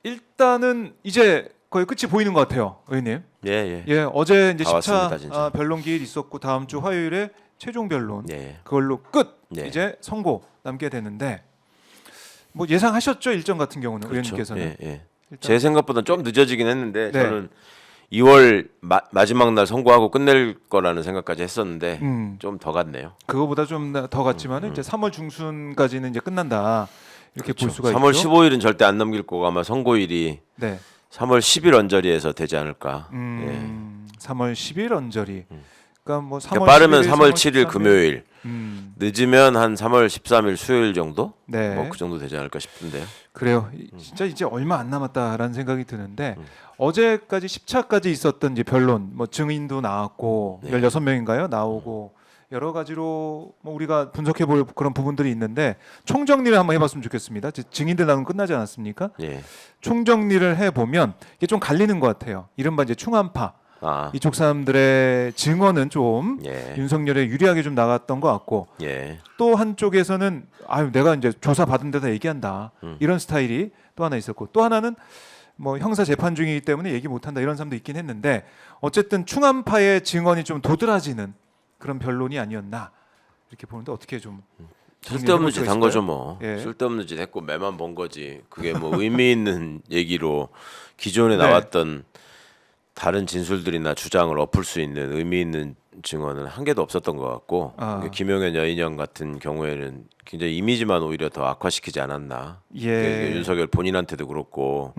일단은 이제 거의 끝이 보이는 것 같아요, 의원님. 예. 예, 어제 이제 다 10차 왔습니다, 진짜. 변론 기일 있었고 다음 주 화요일에 최종 변론 예. 그걸로 끝. 예. 이제 선고 남게 되는데 뭐 예상하셨죠, 일정 같은 경우는 그렇죠. 의원님께서는. 예. 일단- 제 생각보다 좀 늦어지긴 했는데 네. 저는 2월 마지막 날 선고하고 끝낼 거라는 생각까지 했었는데 좀 더 갔네요. 그거보다 좀 더 갔지만은 이제 3월 중순까지는 이제 끝난다 이렇게 볼 수가 3월 있죠. 15일은 절대 안 넘길 거고 아마 선고일이 네. 3월 10일 언저리에서 되지 않을까. 3월 10일 언저리. 그러니까 뭐 3월 그러니까 빠르면 10일, 3월 7일 금요일, 늦으면 한 3월 13일 수요일 정도? 네. 뭐 그 정도 되지 않을까 싶은데요. 그래요. 진짜 이제 얼마 안 남았다라는 생각이 드는데 어제까지 10차까지 있었던 이제 변론, 뭐 증인도 나왔고 네. 16명인가요? 나오고 여러 가지로 뭐 우리가 분석해 볼 그런 부분들이 있는데 총정리를 한번 해봤으면 좋겠습니다. 증인들 나오면 끝나지 않았습니까? 예. 총정리를 해보면 이게 좀 갈리는 것 같아요. 이른바 이제 충암파 이쪽 사람들의 증언은 좀 예. 윤석열에 유리하게 좀 나갔던 것 같고 예. 또 한쪽에서는 아유 내가 이제 조사 받은 데다 얘기한다 이런 스타일이 또 하나 있었고 또 하나는 뭐 형사 재판 중이기 때문에 얘기 못한다 이런 사람도 있긴 했는데 어쨌든 충암파의 증언이 좀 도드라지는 그런 변론이 아니었나 이렇게 보는데 어떻게 좀 쓸데없는 짓 한 거죠 뭐. 예. 쓸데없는 짓 했고 매만 본 거지. 그게 뭐 의미 있는 얘기로 기존에 네. 나왔던 다른 진술들이나 주장을 엎을 수 있는 의미 있는 증언은 한 개도 없었던 것 같고 김용현 여인형 같은 경우에는 굉장히 이미지만 오히려 더 악화시키지 않았나. 예. 윤석열 본인한테도 그렇고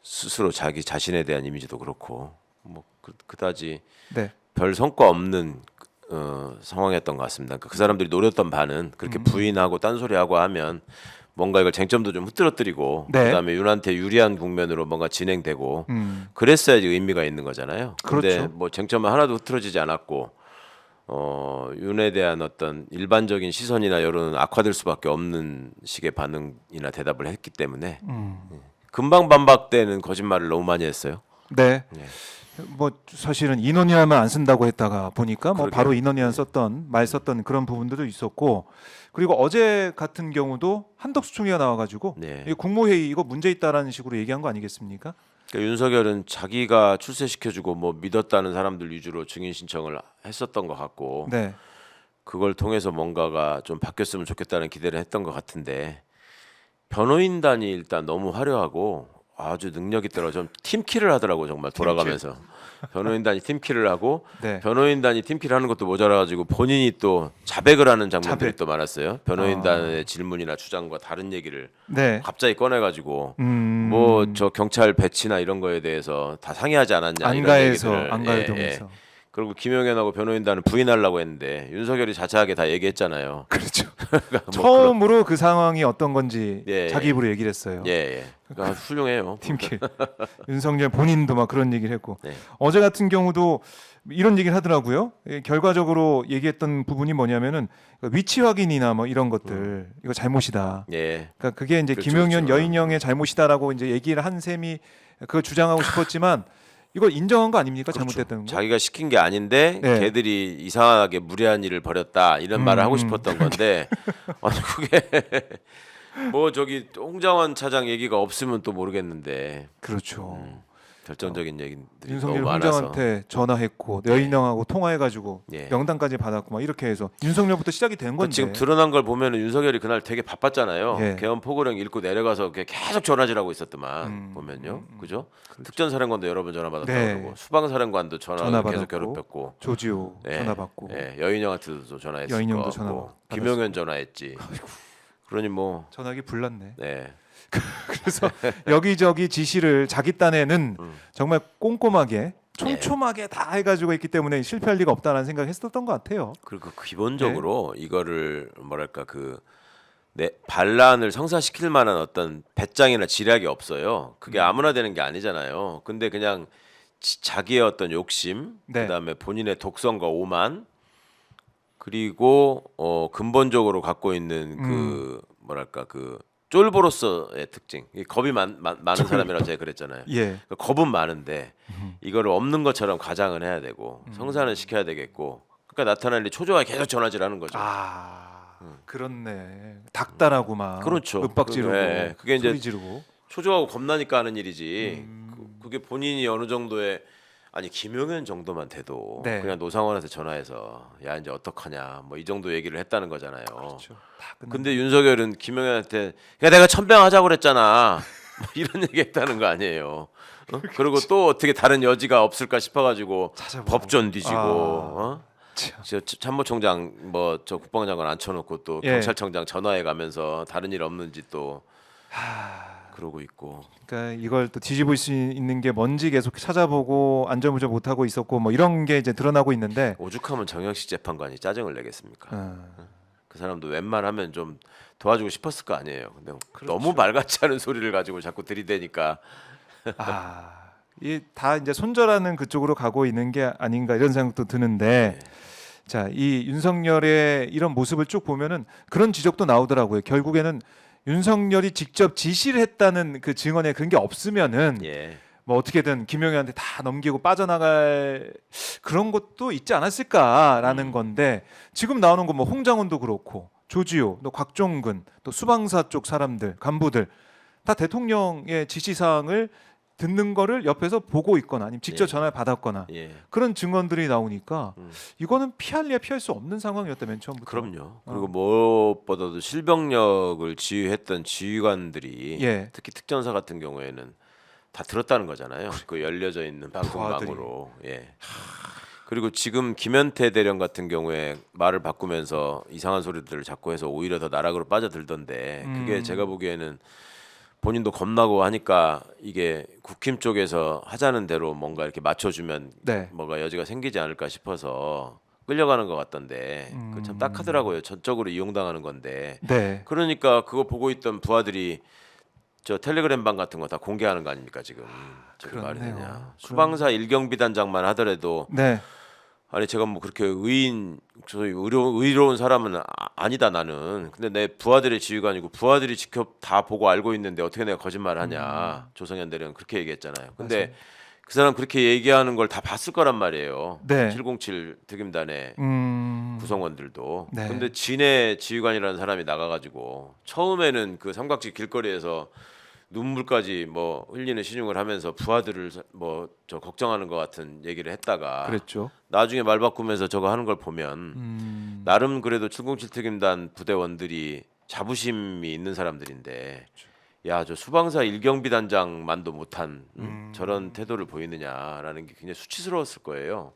스스로 자기 자신에 대한 이미지도 그렇고 뭐 그다지 네. 별 성과 없는 상황이었던 것 같습니다. 그 사람들이 노렸던 바는 그렇게 부인하고 딴소리하고 하면 뭔가 이걸 쟁점도 좀 흐트러뜨리고 네. 그다음에 윤한테 유리한 국면으로 뭔가 진행되고 그랬어야지 의미가 있는 거잖아요. 근데 그렇죠. 뭐 쟁점은 하나도 흐트러지지 않았고 윤에 대한 어떤 일반적인 시선이나 여론은 악화될 수밖에 없는 식의 반응이나 대답을 했기 때문에 금방 반박되는 거짓말을 너무 많이 했어요. 네. 예. 뭐 사실은 인원위안만 안 쓴다고 했다가 보니까 뭐 그러게요. 바로 인원위안 썼던 말 썼던 그런 부분들도 있었고 그리고 어제 같은 경우도 한덕수 총리가 나와가지고 네. 이 국무회의 이거 문제 있다라는 식으로 얘기한 거 아니겠습니까? 그러니까 윤석열은 자기가 출세시켜주고 뭐 믿었다는 사람들 위주로 증인 신청을 했었던 것 같고 네. 그걸 통해서 뭔가가 좀 바뀌었으면 좋겠다는 기대를 했던 것 같은데 변호인단이 일단 너무 화려하고 아주 능력이 떨어져 좀 팀킬을 하더라고 정말 돌아가면서 변호인단이 팀킬을 하고 네. 변호인단이 팀킬을 하는 것도 모자라가지고 본인이 또 자백을 하는 장면들이 자백. 또 많았어요. 변호인단의 질문이나 주장과 다른 얘기를 네. 갑자기 꺼내가지고 뭐 저 경찰 배치나 이런 거에 대해서 다 상의하지 않았냐 이런 안가에서 얘기들을 안가해동에서 그리고 김용현하고 변호인단은 부인하려고 했는데 윤석열이 자세하게 다 얘기했잖아요. 그렇죠. 뭐 처음으로 그 상황이 어떤 건지 예, 자기 예. 입으로 얘기를 했어요. 예. 그러니까 훌륭해요. 팀킬. 윤석열 본인도 막 그런 얘기를 했고 네. 어제 같은 경우도 이런 얘기를 하더라고요. 결과적으로 얘기했던 부분이 뭐냐면은 위치 확인이나 뭐 이런 것들 이거 잘못이다. 예. 그러니까 그게 이제 그렇죠, 김용현 그렇죠. 여인형의 잘못이다라고 이제 얘기를 한 셈이 그걸 주장하고 싶었지만 이걸 인정한 거 아닙니까? 그렇죠. 잘못됐던 거. 자기가 시킨 게 아닌데 네. 걔들이 이상하게 무례한 일을 벌였다 이런 말을 하고 싶었던 건데 아니 그게 뭐 저기 홍장원 차장 얘기가 없으면 또 모르겠는데 그렇죠. 결정적인 얘기들이 윤석열 너무 많아서 훈장한테 전화했고 여인형하고 통화해가지고 예. 명단까지 받았고 막 이렇게 해서 윤석열부터 시작이 된 건데. 지금 드러난 걸 보면은 윤석열이 그날 되게 바빴잖아요. 예. 개헌 포고령 읽고 내려가서 계속 전화질하고 있었더만 보면요, 그죠? 특전사령관도 여러 번 전화 받았다고 네. 그러고 수방사령관도 전화 전화 계속 받았고, 괴롭혔고 조지호 예. 전화 받고 예. 여인형한테도 전화했을 여인형도 거 전화 같고 받았을 김용현 전화했지. 그러니 뭐 전화기 불났네. 네. 그래서 여기저기 지시를 자기 딴에는 정말 꼼꼼하게 촘촘하게 다 해가지고 있기 때문에 실패할 리가 없다는 생각을 했었던 것 같아요. 그리고 기본적으로 이거를 뭐랄까 반란을 성사시킬 만한 어떤 배짱이나 지략이 없어요. 그게 아무나 되는 게 아니잖아요. 근데 그냥 자기의 어떤 욕심, 네. 그다음에 본인의 독성과 오만, 그리고 근본적으로 갖고 있는 그 뭐랄까 그 쫄보로서의 특징, 겁이 많은 사람이라고 제가 그랬잖아요. 예. 그러니까 겁은 많은데 이거를 없는 것처럼 가장을 해야 되고 성사는 시켜야 되겠고, 그러니까 나타날 일 초조하게 계속 전화질하는 거죠. 그렇네. 닥달하고 막 그렇죠. 윽박 지르고 그게 이제 소리 지르고. 초조하고 겁나니까 하는 일이지. 그게 본인이 어느 정도의 아니 김용현 정도만 돼도 네. 그냥 노상원한테 전화해서 야 이제 어떡하냐 뭐 이 정도 얘기를 했다는 거잖아요. 그렇죠. 다 끝난 근데 윤석열은 김용현한테 야 내가 천병하자고 그랬잖아 뭐 이런 얘기했다는 거 아니에요. 어? 그리고 또 어떻게 다른 여지가 없을까 싶어가지고 찾아보고. 법전 뒤지고 아, 참. 저 참모총장 뭐 저 국방장관 앉혀놓고 또 예. 경찰청장 전화해 가면서 다른 일 없는지 또 그러고 있고 그러니까 이걸 또 뒤집을 수 있는 게 뭔지 계속 찾아보고 안절부절 못 하고 있었고 뭐 이런 게 이제 드러나고 있는데. 오죽하면 정영식 재판관이 짜증을 내겠습니까? 어, 그 사람도 웬만하면 좀 도와주고 싶었을 거 아니에요. 근데 그렇죠. 너무 말같지 않은 소리를 가지고 자꾸 들이대니까 이 다 이제 손절하는 그쪽으로 가고 있는 게 아닌가 이런 생각도 드는데. 네. 자, 이 윤석열의 이런 모습을 쭉 보면은 그런 지적도 나오더라고요. 결국에는 윤석열이 직접 지시를 했다는 그 증언에 그런 게 없으면은 예. 뭐 어떻게든 김용현한테 다 넘기고 빠져나갈 그런 것도 있지 않았을까라는 건데 지금 나오는 거 뭐 홍장훈도 그렇고 조지호, 또 곽종근, 또 수방사 쪽 사람들, 간부들 다 대통령의 지시사항을 듣는 거를 옆에서 보고 있거나 아니면 직접 예. 전화를 받았거나 예. 그런 증언들이 나오니까 이거는 피할래야 피할 수 없는 상황이었다 맨 처음부터. 그럼요. 그리고 무엇보다도 실병력을 지휘했던 지휘관들이 예. 특히 특전사 같은 경우에는 다 들었다는 거잖아요. 그 열려져 있는 방송망으로. 예. 그리고 지금 김현태 대령 같은 경우에 말을 바꾸면서 이상한 소리들을 자꾸 해서 오히려 더 나락으로 빠져들던데 그게 제가 보기에는 본인도 겁나고 하니까 이게 국힘 쪽에서 하자는 대로 뭔가 이렇게 맞춰주면 네. 뭐가 여지가 생기지 않을까 싶어서 끌려가는 것 같던데 그 참 딱하더라고요. 전적으로 이용당하는 건데 네. 그러니까 그거 보고 있던 부하들이 저 텔레그램방 같은 거 다 공개하는 거 아닙니까 지금 저게 말이 그렇네요. 되냐. 수방사 일경비단장만 하더라도 네. 아니 제가 뭐 그렇게 저희 의로운 사람은 아니다 나는. 근데 내 부하들의 지휘관이고 부하들이 직접 다 보고 알고 있는데 어떻게 내가 거짓말을 하냐. 조성현 대령은 그렇게 얘기했잖아요. 근데 맞아요. 그 사람 그렇게 얘기하는 걸 다 봤을 거란 말이에요. 네. 707 특임단의 구성원들도. 네. 근데 진해 지휘관이라는 사람이 나가가지고 처음에는 그 삼각지 길거리에서 눈물까지 뭐 흘리는 신용을 하면서 부하들을 뭐 저 걱정하는 것 같은 얘기를 했다가 그랬죠. 나중에 말 바꾸면서 저거 하는 걸 보면 나름 그래도 707 특임단 부대원들이 자부심이 있는 사람들인데 야 저 수방사 일경비단장만도 못한 저런 태도를 보이느냐라는 게 굉장히 수치스러웠을 거예요.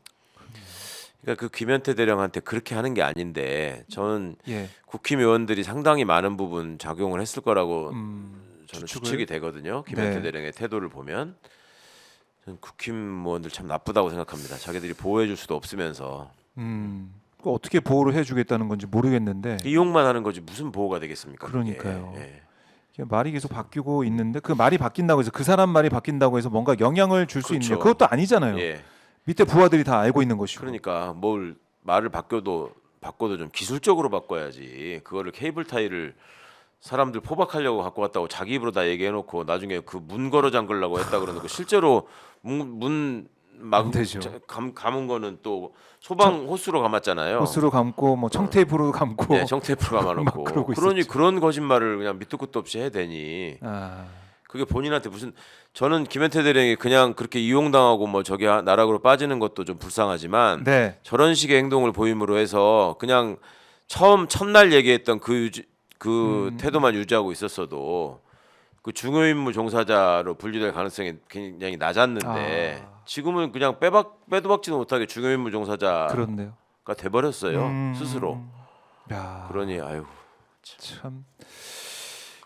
그러니까 그 김현태 대령한테 그렇게 하는 게 아닌데 저는 예. 국힘 의원들이 상당히 많은 부분 작용을 했을 거라고 저는 추측을? 추측이 되거든요. 김현태 네. 대령의 태도를 보면 저는 국힘 의원들 참 나쁘다고 생각합니다. 자기들이 보호해줄 수도 없으면서 그 어떻게 보호를 해주겠다는 건지 모르겠는데 이용만 하는 거지 무슨 보호가 되겠습니까? 그게. 그러니까요. 예. 이게 말이 계속 바뀌고 있는데 그 말이 바뀐다고 해서 그 사람 말이 바뀐다고 해서 뭔가 영향을 줄 수 그렇죠. 있는 그것도 아니잖아요. 예. 밑에 부하들이 다 알고 있는 것이고. 그러니까 뭘 말을 바꿔도 좀 기술적으로 바꿔야지. 그거를 케이블 타이를 사람들 포박하려고 갖고 왔다고 자기 입으로 다 얘기해놓고 나중에 그 문 걸어 잠그려고 했다 그러는데 실제로 안 되죠. 감은 거는 또 소방 호스로 감았잖아요. 호스로 감고 뭐 청테이프로 감고. 네, 정테이프로 감아놓고. 막 그러고 그러니 있었죠. 그런 거짓말을 그냥 밑도 끝도 없이 해대니 아, 그게 본인한테 무슨 저는 김현태 대령이 그냥 그렇게 이용당하고 뭐 저기 나락으로 빠지는 것도 좀 불쌍하지만 네. 저런 식의 행동을 보임으로 해서 그냥 첫날 얘기했던 그 태도만 유지하고 있었어도 그 중요임무 종사자로 분류될 가능성이 굉장히 낮았는데 지금은 그냥 빼도 박지도 못하게 중요임무 종사자가 그렇네요. 돼버렸어요 스스로. 야, 그러니 아유 참.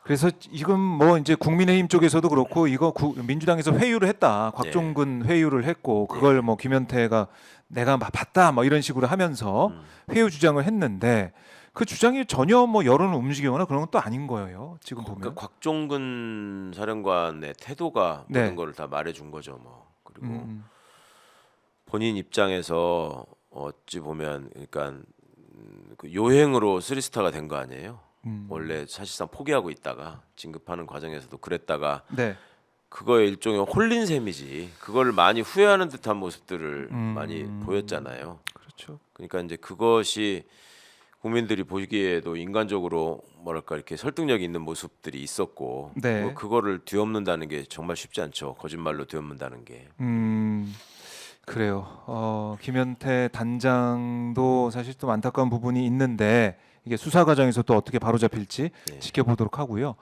그래서 이건 뭐 이제 국민의힘 쪽에서도 그렇고 이거 민주당에서 회유를 했다. 곽종근 회유를 했고 그걸 뭐 김현태가 내가 봤다 뭐 이런 식으로 하면서 회유 주장을 했는데 그 주장이 전혀 뭐 여론을 움직이거나 그런 건 또 아닌 거예요. 지금 보면. 그러니까 곽종근 사령관의 태도가 네. 모든 걸 다 말해준 거죠 뭐. 그리고 본인 입장에서 어찌 보면 그러니까 그 요행으로 쓰리스타가 된 거 아니에요. 원래 사실상 포기하고 있다가 진급하는 과정에서도 그랬다가 네. 그거에 일종의 홀린 셈이지. 그걸 많이 후회하는 듯한 모습들을 많이 보였잖아요. 그렇죠. 그러니까 이제 그것이 국민들이 보기에도 인간적으로 뭐랄까 이렇게 설득력 있는 모습들이 있었고 네. 뭐 그거를 뒤엎는다는 게 정말 쉽지 않죠. 거짓말로 뒤엎는다는 게. 그래요. 김현태 단장도 사실 좀 안타까운 부분이 있는데 이게 수사 과정에서 또 어떻게 바로잡힐지 네. 지켜보도록 하고요.